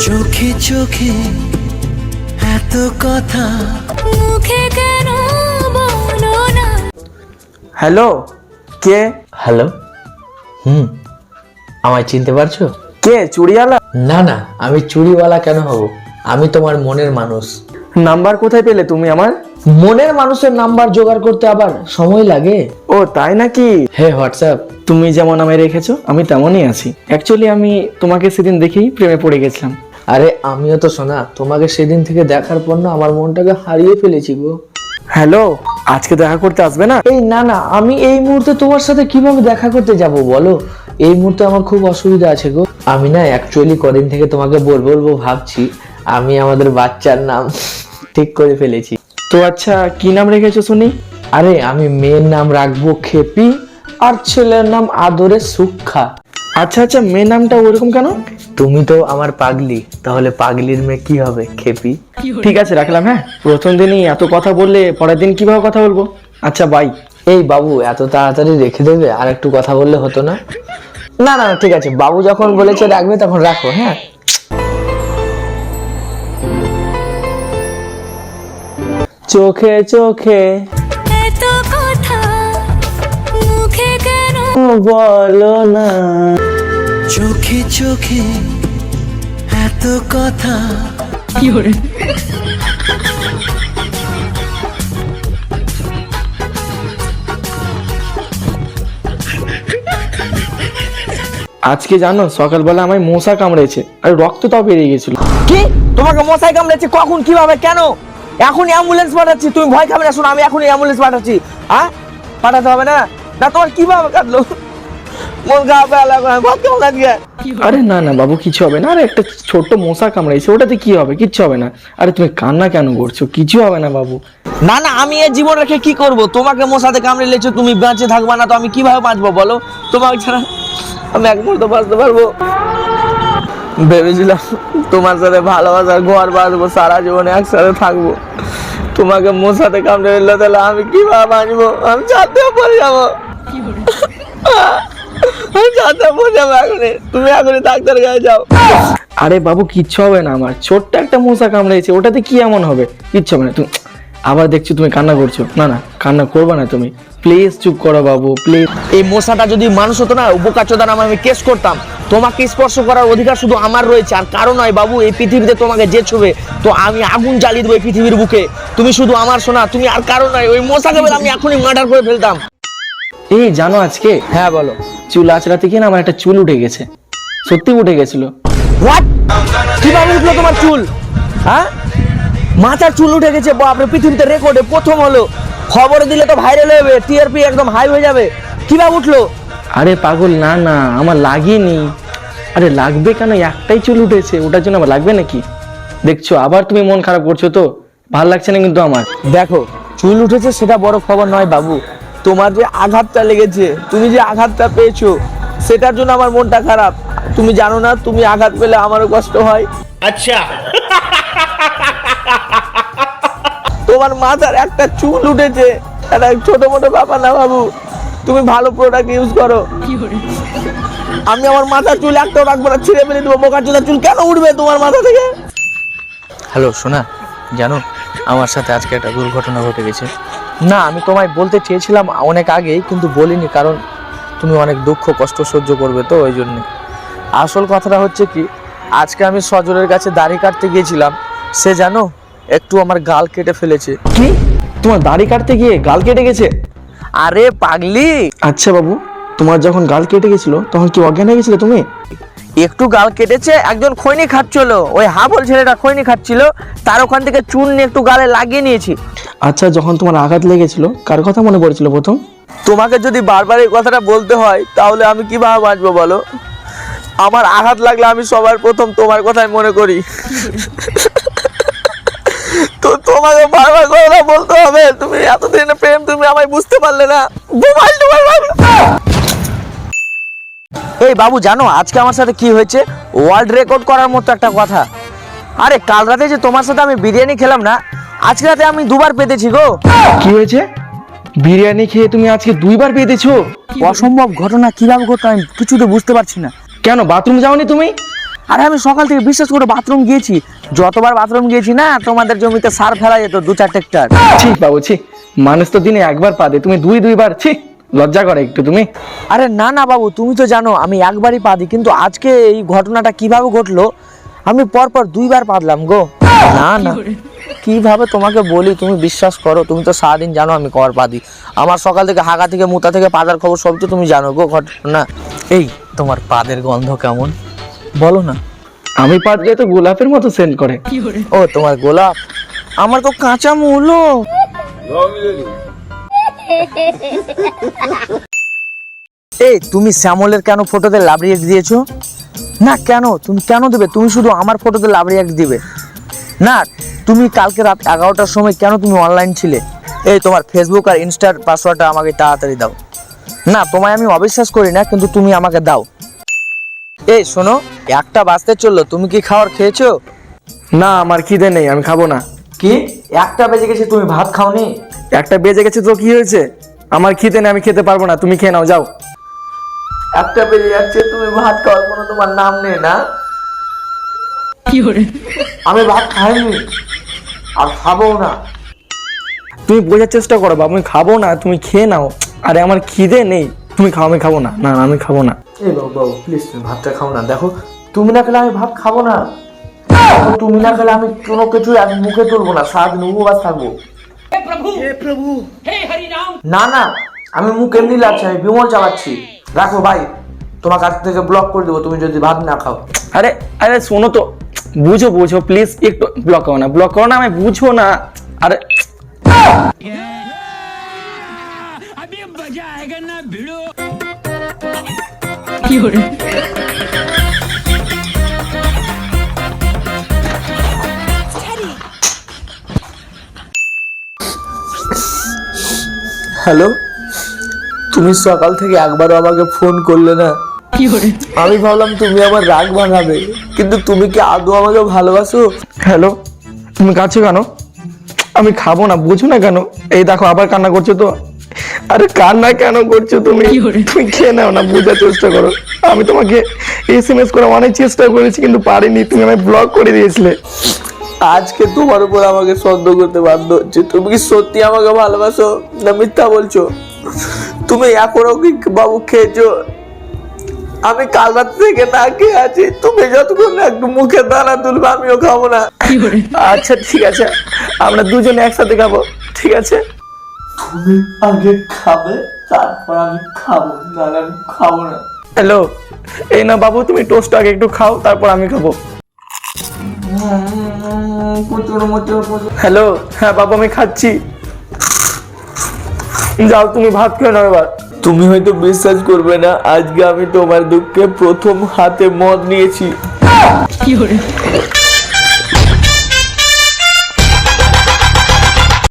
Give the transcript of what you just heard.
চোখে চোখে এত কথা মুখে কেন বলো না। হ্যালো, কে? হ্যালো। আমায় চিনতে পারছো? কে? চুড়িওয়ালা? না না, আমি চুরিওয়ালা কেন হব? আমি তোমার মনের মানুষ। নাম্বার কোথায় পেলে তুমি আমার? মনের মানুষের নাম্বার জোগাড় করতে আবার সময় লাগে। ও তাই নাকি? হ্যাঁ, হোয়াটসঅ্যাপ। তুমি যেমন আমায় রেখেছো আমি তেমনই আছি। অ্যাকচুয়ালি আমি তোমাকে সেদিন দেখেই প্রেমে পড়ে গেছিলাম। আরে আমিও তো শোনা, তোমাকে সেদিন থেকে দেখার পর না আমার মনটাকে হারিয়ে ফেলেছি গো। হ্যালো, আজকে দেখা করতে আসবে না? এই না না, আমি এই মুহূর্তে তোমার সাথে কিভাবে দেখা করতে যাব বলো? এই মুহূর্তে আমার খুব অসুবিধা আছে গো। আমি না অ্যাকচুয়ালি কদিন থেকে তোমাকে বলবো ভাবছি। আমি আমাদের বাচ্চার নাম ঠিক করে ফেলেছি। তো আচ্ছা, কি নাম রেখেছো শুনি? আরে আমি মেয়ের নাম রাখবো খেপি, আর ছেলের নাম আদরে সুক্ষা। আচ্ছা আচ্ছা, মেয়ের নামটা ওরকম কেন? তুমি তো আমার পাগলি, তাহলে পাগলির মেয়ে কি হবে? খেপি। ঠিক আছে, রাখলাম। হ্যাঁ, প্রথম দিনই এত কথা বললে পরের দিন কিভাবে কথা বলবো? আচ্ছা বাই। এই বাবু, এত তাড়াতাড়ি রেখে দেবে? আর একটু কথা বললে হতো না? না না ঠিক আছে, বাবু যখন বলেছে রাখবে তখন রাখো। হ্যাঁ, চোখে চোখে এত কথা মুখে কেন বলো না। চোখে চোখে এত কথা আজকে জানো সকালবেলা আমায় মশা কামড়েছে আর রক্ত তাও বেরিয়ে গেছিল। কি? তোমাকে মশাই কামড়েছে? কখন, কিভাবে, কেন? এখন অ্যাম্বুলেন্স পাঠাচ্ছি, তুমি ভয় খাবে না। শোনো, আমি এখন অ্যাম্বুলেন্স পাঠাচ্ছি। হ্যাঁ, পাঠাতে হবে না? না তোমার কিভাবে কাটলো? মন খারাপ লাগবে, ভাত কেমন আজকে? আরে না না বাবু, কিছু হবে না। আরে একটা ছোট্ট মশা কামড়েছে, ওটাতে কি হবে? কিচ্ছু হবে না। আরে তুমি কান্না কেন করছো? কিছু হবে না বাবু। না না, আমি এই জীবন রেখে কি করব? তোমাকে মশাতে কামড়ে লেছো, তুমি বেঁচে থাকবা না তো আমি কিভাবে বাঁচবো বলো? তোমাকে ছাড়া আমি এক মুহূর্ত বাঁচতে পারবো? ভেবেছিলাম তোমার সাথে ভালোবাসার ঘর বাঁধবো, সারা জীবনে একসাথে থাকবো। তোমাকে মশাতে কামড়ে নিলে তাহলে আমি কিভাবে বাঁচবো? আমি ছাড়তে পড়ে যাবো। আমি ছাড়তে পড়ে যাবো এখনই। তুমি এখনই ডাক্তারের কাছে যাও। আরে বাবু, কিচ্ছু হবে না। আমার ছোট্ট একটা মশা কামড়েছে, ওটাতে কি এমন হবে? কিচ্ছু হবে না। তুমি আবার দেখছো তুমি কান্না করছো। না না, কান্না করবে না তুমি। প্লিজ চুপ করো বাবু, প্লিজ। এই মশাটা যদি মানুষ হতো না, বোকাচোদা নামে আমি কেস করতাম। তোমাকে স্পর্শ করার অধিকার শুধু আমার রয়েছে, আর কারো নয় বাবু। এই পৃথিবীতে তোমাকে যে ছুবে তো আমি আগুন জ্বালিয়ে দেবো এই পৃথিবীর বুকে। তুমি শুধু আমার শোনা, তুমি আর কারো নয়। ওই মশাকে বলে আমি এখনই মার্ডার করে ফেলতাম। এই জানো আজকে, হ্যাঁ বলো। চুল আঁচড়াতে গিয়ে না আমার একটা চুল উঠে গেছে। সত্যি উঠে গেছিল। হোয়াট? কিভাবে উঠলো তোমার চুল? হ্যাঁ, মাথার চুল উঠে গেছে? বাপরে, পৃথিবীতে রেকর্ডে প্রথম হলো। খবরে দিলে তো ভাইরাল হবে, টিআরপি একদম হাই হয়ে যাবে। কিভাবে উঠলো? আরে পাগল, না না, আমার লাগেনি। আরে লাগবে কেন? একটাই চুল উঠেছে, ওটার জন্য আবার লাগবে নাকি? দেখছো আবার তুমি মন খারাপ করছো তো? ভাল লাগছে না কিন্তু আমার। দেখো, চুল উঠেছে সেটা বড় খবর নয় বাবু। তোমার যে আঘাতটা লেগেছে, তুমি যে আঘাতটা পেয়েছো, সেটার জন্য আমার মনটা খারাপ। তুমি জানো না, তুমি আঘাত পেলে আমারও কষ্ট হয়। আচ্ছা, তোমার মাথার একটা চুল উঠেছে, এটা ছোট মোটো ব্যাপার না বাবু। তুমি ভালো প্রোডাক্ট ইউজ করো। আমি আমার মাথার চুল একটাও রাখবো না, ছিঁড়ে ফেলে দেবো। বোকাচোদা চুল কেন উঠবে তোমার মাথা থেকে? হ্যালো সোনা, জানো আমার সাথে আজকে একটা দুর্ঘটনা ঘটে গেছে। না, আমি তোমায় বলতে চেয়েছিলাম অনেক আগেই, কিন্তু বলিনি, কারণ তুমি অনেক দুঃখ কষ্ট সহ্য করবে তো ওই জন্য। আসল কথাটা হচ্ছে কি, আজকে আমি সজলের কাছে দাড়ি কাটতে গিয়েছিলাম। সে জানো একটু আমার গাল কেটে ফেলেছে। কি? তোমার দাড়ি কাটতে গিয়ে গাল কেটে গেছে? আরে পাগলি, আচ্ছা বাবু, তোমার যখন গাল কেটে গেছিল তখন কি অজ্ঞান হয়ে গেছিলে তুমি? একটু গাল কেটেছে। একজন খৈনি খাচ্ছিল, ওই হাবল ছেলেটা খৈনি খাচ্ছিল, তার ওখান থেকে চুন নিয়ে একটু গালে লাগিয়ে নিয়েছি। আচ্ছা, যখন তোমার আঘাত লেগেছিল কার কথা মনে পড়েছিল প্রথম? তোমাকে যদি বারবার এই কথাটা বলতে হয় তাহলে আমি কিভাবে বাঁচবো বলো? আমার আঘাত লাগলে আমি সবার প্রথম তোমার কথাই মনে করি। তো তোমাকে বারবার কথা বলতে হবে? তুমি এতদিন প্রেম, তুমি আমায় বুঝতে পারলে না। এই বাবু, জানো আজকে আমার সাথে কি হয়েছে? ওয়ার্ল্ড রেকর্ড করার মতো একটা কথা। আরে কাল রাতে যে তোমার সাথে আমি বিরিয়ানি খেলাম না, আজকে রাতে আমি দুবার পেতেছি গো। কি হয়েছে? বিরিয়ানি খেয়ে তুমি আজকে দুইবার পেয়েছো? অসম্ভব ঘটনা, কিভাবে ঘটলো আমি কিছুতে বুঝতে পারছি না। কেন, বাথরুম যাওনি তুমি? আরে আমি সকাল থেকে বিশ্বাস করে বাথরুম গিয়েছি, যতবার বাথরুম গিয়েছি না তোমাদের জমিতে সার ফেলা যেত 2-4 ট্রাক্টর। ছি বাবু ছি, মানুষ তো দিনে একবার পা দেয়, তুমি দুইবার, ছি লজ্জা করে একটু তুমি। আরে না না বাবু, তুমি তো জানো আমি একবারই পা দিই, কিন্তু আজকে এই ঘটনাটা কিভাবে ঘটলো আমি পরপর 2বার পাদলাম গো। না না কিভাবে তোমাকে বলি, তুমি বিশ্বাস করো, তুমি তো সারাদিন জানো আমি কবার পা দিই। আমার সকাল থেকে হাগা থেকে মুতা থেকে পাদার খবর সব তো তুমি জানো গো ঘটনা। এই তোমার পাদের গন্ধ কেমন বলো না? আমি পা দিলে তো গোলাপের মতো সেন্ট করে। ও তোমার গোলাপ, আমার তো কাঁচা মুলো। এই তুমি শ্যামলের কেন ফটোতে লাভ রিয়েক্ট দিয়েছো? না কেন, তুমি কেন দেবে? তুমি শুধু আমার ফটোতে লাভ রিয়েক্ট দিবে না? তুমি কালকে রাত 11টার সময় কেন তুমি অনলাইন ছিলে? এই তোমার ফেসবুক আর ইনস্টার পাসওয়ার্ডটা আমাকে তাড়াতাড়ি দাও। না তোমায় আমি অবিশ্বাস করি না, কিন্তু তুমি আমাকে দাও। এই শোনো, 1টা বাজতে চললো, তুমি কি খাবার খেয়েছো? না আমার খিদে নেই, আমি খাবো না। কি 1টা বেজে গেছে, তুমি ভাত খাওনি? একটা বেজে গেছে তো কি হয়েছে? আমার খিদে নেই, আমি খেতে পারবো না, তুমি খেয়ে নাও যাও। 1টা বেজে যাচ্ছে, তুমি ভাত খাওয়ার কোনো তোমার নাম নেই না? আমি ভাত খাইনি আর খাবো না। তুমি বোঝার চেষ্টা করো বাবু, আমি খাবো না, তুমি খেয়ে নাও। আরে আমার খিদে নেই, তুমি খাও, আমি খাবো না। না না, আমি খাবো না। এই বাবু বাবু প্লিজ তুমি ভাতটা খাও না। দেখো তুমি না খেলে আমি ভাত খাবো না। দেখো, তুমি না খেলে আমি কোনো কিছু আমি মুখে তুলবো না, সারাদিন উপবাস থাকবো। না না, আমি মুখ এমনি লাগছে, আমি বিমল চালাচ্ছি। রাখো ভাই, তোমার কাছ থেকে ব্লক করে দেবো তুমি যদি ভাত না খাও। আরে আরে শোনো তো, বুঝো প্লিজ, একটু ব্লক করো না, আমি বুঝো না। আরে হ্যালো, তুমি সকাল থেকে একবারও আমাকে ফোন করলে না। আমি ভাবলাম তুমি আমার রাগ ভাঙাবে, কিন্তু তুমি কি আদৌ আমাকে ভালোবাসো? হ্যালো, তুমি কাছো কেন? আমি খাবো না, বুঝো না কেন? এই দেখো আবার কান্না করছো তো। আরে কান্না কেন করছো তুমি? তুমি খেয়ে নাও না, বোঝার চেষ্টা করো। আমি তোমাকে SMS করে অনেক চেষ্টা করেছি, কিন্তু পারিনি, তুমি আমায় ব্লক করে দিয়েছিলে। আজকে তোমার উপর আমাকে সন্দেহ করতে বাধ্য হচ্ছে। তুমি কি সত্যি আমাকে ভালোবাসো না মিথ্যা বলছো? তুমি এখনো কি বাবু খেয়েছো? আমি কাল রাত থেকে না খেয়ে আছি, তুমি যতক্ষণ না একটু মুখে দানা তুলবে আমিও খাবো না। আচ্ছা ঠিক আছে, আমরা দুজনে একসাথে খাবো, ঠিক আছে? তুমি আগে খাবে, তারপর আমি খাবো, না আমি খাবো না। হ্যালো, এই না বাবু, তুমি টোস্ট আগে একটু খাও, তারপর আমি খাবো। হ্যালো, হ্যাঁ বাবু আমি খাচ্ছি। যাও তুমি ভাত খেয়ে নাও এবার। তুমি হয়তো বিশ্বাস করবে না, আজকে আমি তোমার দুঃখে প্রথম হাতে মদ নিয়েছি।